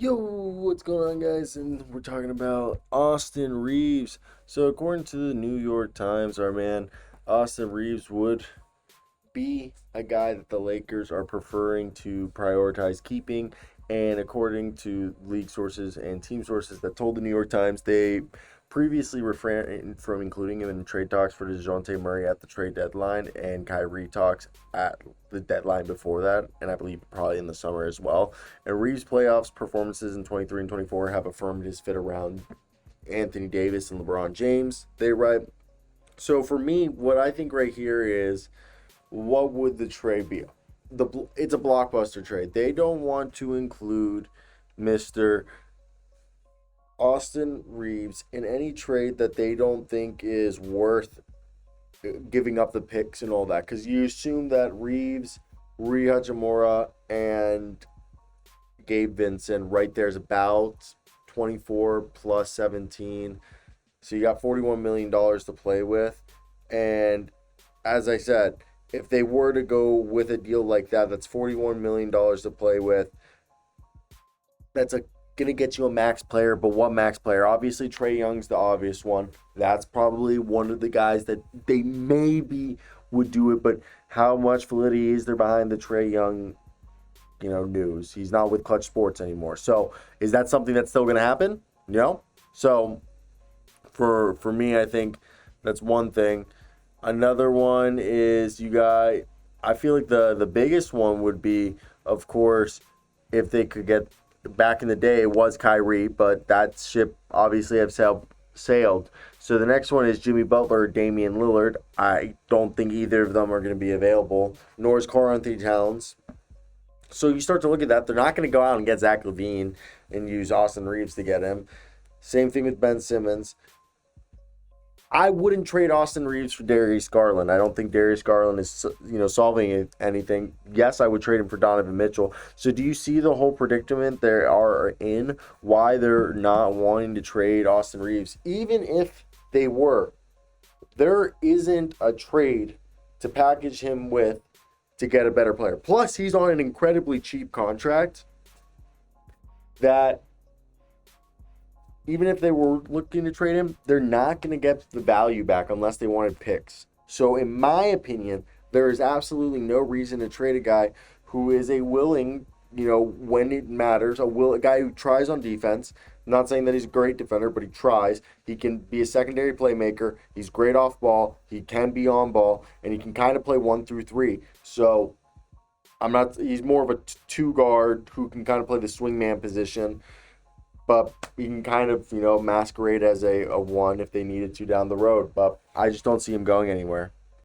Yo, what's going on, guys? And we're talking about Austin Reaves. So, according to the New York Times, our man Austin Reaves would be a guy that the Lakers are preferring to prioritize keeping. And according to league sources and team sources that told the New York Times, they previously refrained from including him in trade talks for DeJounte Murray at the trade deadline and Kyrie talks at the deadline before that, and I believe probably in the summer as well. And Reeves' playoffs performances in 23 and 24 have affirmed his fit around Anthony Davis and LeBron James. They write. So for me, what I think right here is, what would the trade be? It's a blockbuster trade. They don't want to include Mr. Austin Reaves in any trade that they don't think is worth giving up the picks and all that. Because you assume that Reeves, Rui Hachimura, and Gabe Vincent right there is about 24 plus 17. So you got $41 million to play with. And as I said, if they were to go with a deal like that, that's $41 million to play with. That's gonna get you a max player, but what max player? Obviously, Trae Young's the obvious one. That's probably one of the guys that they maybe would do it, but how much validity is there behind the Trae Young, news? He's not with Clutch Sports anymore. So is that something that's still gonna happen? No. So for me, I think that's one thing. Another one is I feel like the biggest one would be, of course, if they could get back in the day it was Kyrie, but that ship obviously have sailed. So the next one is Jimmy Butler or Damian Lillard. I don't think either of them are going to be available, nor is Karl Anthony Towns. So you start to look at that. They're not going to go out and get Zach LaVine and use Austin Reaves to get him. Same thing with Ben Simmons. I wouldn't trade Austin Reaves for Darius Garland. I don't think Darius Garland is, solving anything. Yes, I would trade him for Donovan Mitchell. So do you see the whole predicament they are in? Why they're not wanting to trade Austin Reaves? Even if they were, there isn't a trade to package him with to get a better player. Plus, he's on an incredibly cheap contract that even if they were looking to trade him, they're not going to get the value back unless they wanted picks. So, in my opinion, there is absolutely no reason to trade a guy who is a willing, when it matters, a guy who tries on defense. I'm not saying that he's a great defender, but he tries. He can be a secondary playmaker. He's great off ball. He can be on ball, and he can kind of play 1 through 3. So, he's more of a two guard who can kind of play the swingman position, but he can kind of, masquerade as a one if they needed to down the road. But I just don't see him going anywhere.